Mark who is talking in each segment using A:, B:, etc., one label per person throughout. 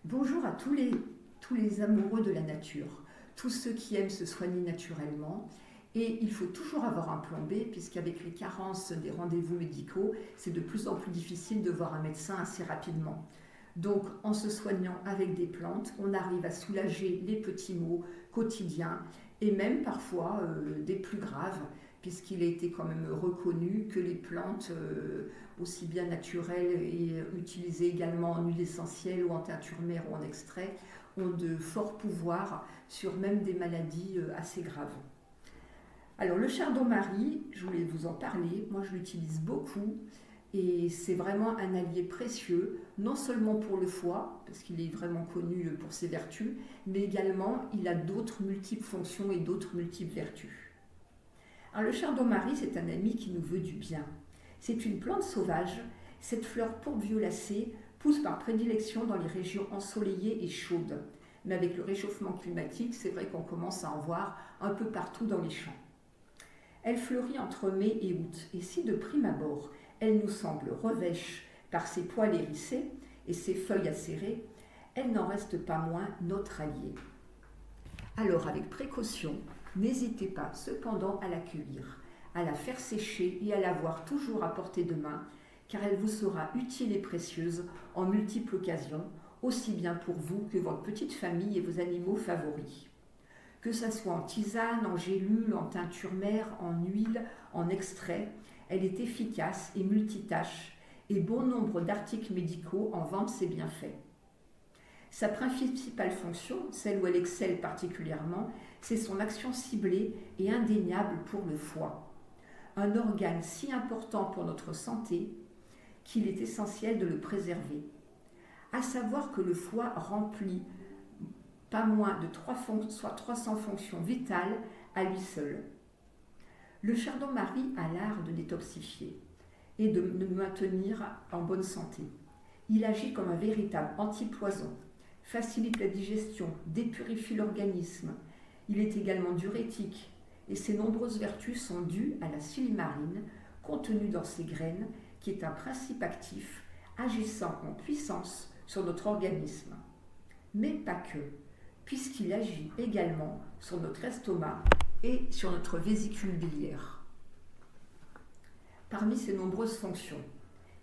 A: Bonjour à tous les amoureux de la nature, tous ceux qui aiment se soigner naturellement. Et il faut toujours avoir un plan B, puisqu'avec les carences des rendez-vous médicaux, c'est de plus en plus difficile de voir un médecin assez rapidement. Donc, en se soignant avec des plantes, on arrive à soulager les petits maux quotidiens et même parfois des plus graves, puisqu'il a été quand même reconnu que les plantes, aussi bien naturelles et utilisées également en huile essentielle ou en teinture mère ou en extrait, ont de forts pouvoirs sur même des maladies assez graves. Alors le chardon-marie, je voulais vous en parler, moi je l'utilise beaucoup et c'est vraiment un allié précieux, non seulement pour le foie, parce qu'il est vraiment connu pour ses vertus, mais également il a d'autres multiples fonctions et d'autres multiples vertus. Alors le chardon-marie, c'est un ami qui nous veut du bien. C'est une plante sauvage, cette fleur pourpre-violacée pousse par prédilection dans les régions ensoleillées et chaudes. Mais avec le réchauffement climatique, c'est vrai qu'on commence à en voir un peu partout dans les champs. Elle fleurit entre mai et août, et si de prime abord, elle nous semble revêche par ses poils hérissés et ses feuilles acérées, elle n'en reste pas moins notre allié. Alors avec précaution, n'hésitez pas cependant à l'accueillir, à la faire sécher et à l'avoir toujours à portée de main, car elle vous sera utile et précieuse en multiples occasions, aussi bien pour vous que votre petite famille et vos animaux favoris. Que ça soit en tisane, en gélule, en teinture mère, en huile, en extrait, elle est efficace et multitâche, et bon nombre d'articles médicaux en vantent ses bienfaits. Sa principale fonction, celle où elle excelle particulièrement, c'est son action ciblée et indéniable pour le foie. Un organe si important pour notre santé qu'il est essentiel de le préserver. À savoir que le foie remplit pas moins de 300 fonctions vitales à lui seul. Le chardon-marie a l'art de détoxifier et de nous maintenir en bonne santé. Il agit comme un véritable antipoison, facilite la digestion, dépurifie l'organisme. Il est également diurétique et ses nombreuses vertus sont dues à la silimarine contenue dans ses graines, qui est un principe actif agissant en puissance sur notre organisme. Mais pas que, puisqu'il agit également sur notre estomac et sur notre vésicule biliaire. Parmi ses nombreuses fonctions,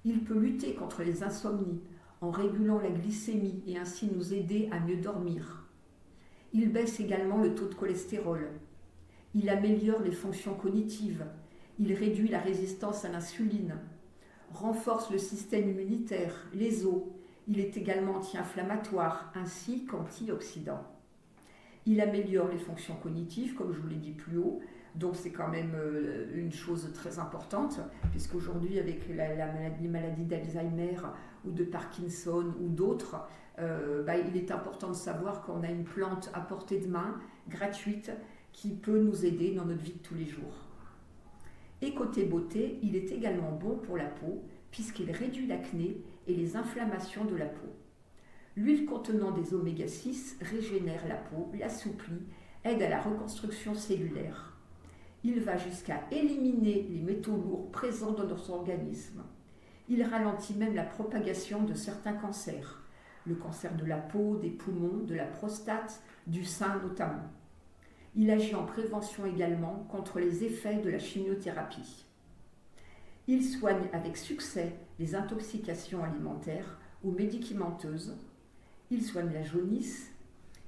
A: il peut lutter contre les insomnies en régulant la glycémie et ainsi nous aider à mieux dormir. Il baisse également le taux de cholestérol. Il améliore les fonctions cognitives. Il réduit la résistance à l'insuline, renforce le système immunitaire, les os. Il est également anti-inflammatoire ainsi qu'antioxydant. Il améliore les fonctions cognitives, comme je vous l'ai dit plus haut, donc c'est quand même une chose très importante, puisqu'aujourd'hui avec les maladies d'Alzheimer ou de Parkinson ou d'autres, il est important de savoir qu'on a une plante à portée de main, gratuite, qui peut nous aider dans notre vie de tous les jours. Et côté beauté, il est également bon pour la peau, puisqu'il réduit l'acné et les inflammations de la peau. L'huile contenant des oméga 6 régénère la peau, l'assouplit, aide à la reconstruction cellulaire. Il va jusqu'à éliminer les métaux lourds présents dans notre organisme. Il ralentit même la propagation de certains cancers, le cancer de la peau, des poumons, de la prostate, du sein notamment. Il agit en prévention également contre les effets de la chimiothérapie. Il soigne avec succès les intoxications alimentaires ou médicamenteuses. Il soigne la jaunisse.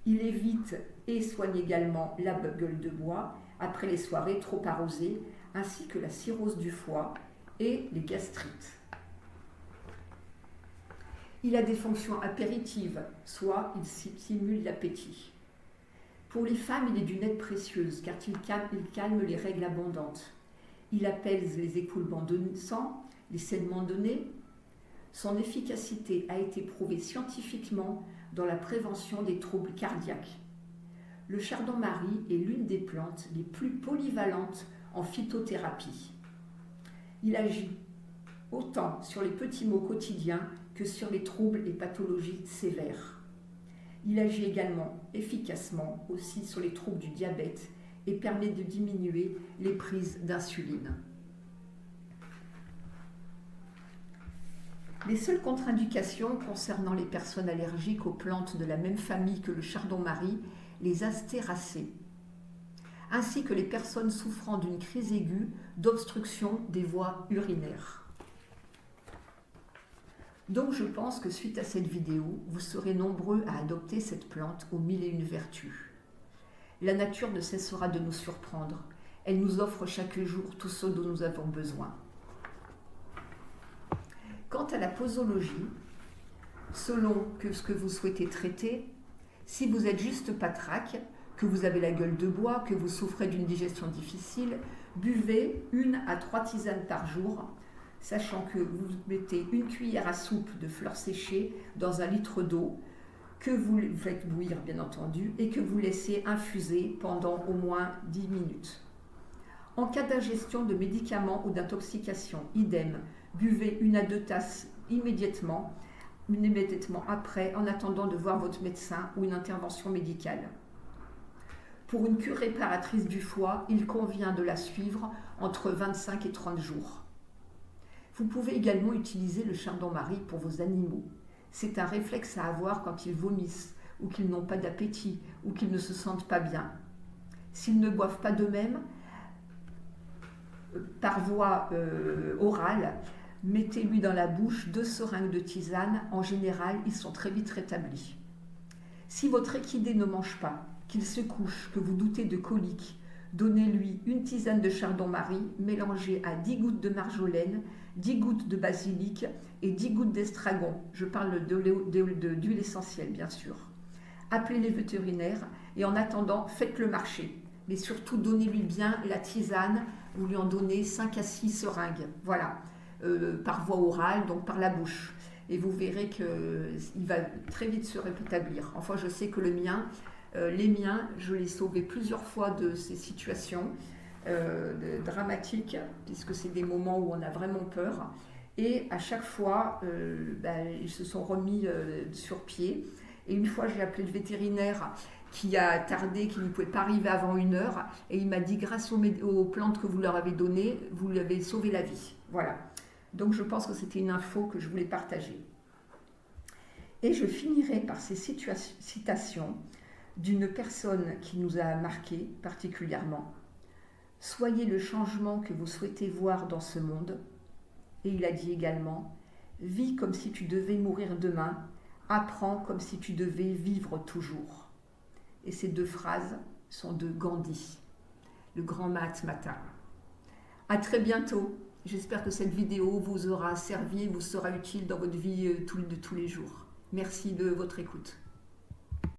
A: Il évite et soigne également la gueule de bois après les soirées trop arrosées, ainsi que la cirrhose du foie et les gastrites. Il a des fonctions apéritives, soit il stimule l'appétit. Pour les femmes, il est d'une aide précieuse car il calme les règles abondantes. Il apaise les écoulements de sang, les saignements de nez. Son efficacité a été prouvée scientifiquement dans la prévention des troubles cardiaques. Le chardon-marie est l'une des plantes les plus polyvalentes en phytothérapie. Il agit autant sur les petits maux quotidiens que sur les troubles et pathologies sévères. Il agit également efficacement aussi sur les troubles du diabète et permet de diminuer les prises d'insuline. Les seules contre-indications concernant les personnes allergiques aux plantes de la même famille que le chardon-marie, les astéracées, ainsi que les personnes souffrant d'une crise aiguë d'obstruction des voies urinaires. Donc je pense que suite à cette vidéo, vous serez nombreux à adopter cette plante aux mille et une vertus. La nature ne cessera de nous surprendre. Elle nous offre chaque jour tout ce dont nous avons besoin. Quant à la posologie, selon ce que vous souhaitez traiter, si vous êtes juste patraque, que vous avez la gueule de bois, que vous souffrez d'une digestion difficile, buvez 1 à 3 tisanes par jour, sachant que vous mettez une cuillère à soupe de fleurs séchées dans 1 litre d'eau, que vous faites bouillir bien entendu, et que vous laissez infuser pendant au moins 10 minutes. En cas d'ingestion de médicaments ou d'intoxication, idem, buvez 1 à 2 tasses immédiatement après, en attendant de voir votre médecin ou une intervention médicale. Pour une cure réparatrice du foie, il convient de la suivre entre 25 et 30 jours. Vous pouvez également utiliser le chardon-marie pour vos animaux. C'est un réflexe à avoir quand ils vomissent, ou qu'ils n'ont pas d'appétit, ou qu'ils ne se sentent pas bien. S'ils ne boivent pas d'eux-mêmes, par voie orale, mettez-lui dans la bouche 2 seringues de tisane. En général, ils sont très vite rétablis. Si votre équidé ne mange pas, qu'il se couche, que vous doutez de colique, donnez-lui 1 tisane de chardon-marie mélangée à 10 gouttes de marjolaine, 10 gouttes de basilic et 10 gouttes d'estragon. Je parle d'huile essentielle, bien sûr. Appelez les vétérinaires et en attendant, faites-le marcher. Mais surtout, donnez-lui bien la tisane. Vous lui en donnez 5 à 6 seringues, voilà, par voie orale, donc par la bouche. Et vous verrez qu'il va très vite se rétablir. Enfin, je sais que les miens, je les sauvais plusieurs fois de ces situations dramatiques, puisque c'est des moments où on a vraiment peur. Et à chaque fois, ils se sont remis sur pied. Et une fois, j'ai appelé le vétérinaire qui a tardé, qui ne pouvait pas arriver avant 1 heure. Et il m'a dit, grâce aux plantes que vous leur avez données, vous lui avez sauvé la vie. Voilà. Donc je pense que c'était une info que je voulais partager. Et je finirai par ces citations d'une personne qui nous a marqués particulièrement. « Soyez le changement que vous souhaitez voir dans ce monde. » Et il a dit également « Vis comme si tu devais mourir demain. Apprends comme si tu devais vivre toujours. » Et ces 2 phrases sont de Gandhi, le grand Mahatma. À très bientôt. J'espère que cette vidéo vous aura servi et vous sera utile dans votre vie de tous les jours. Merci de votre écoute.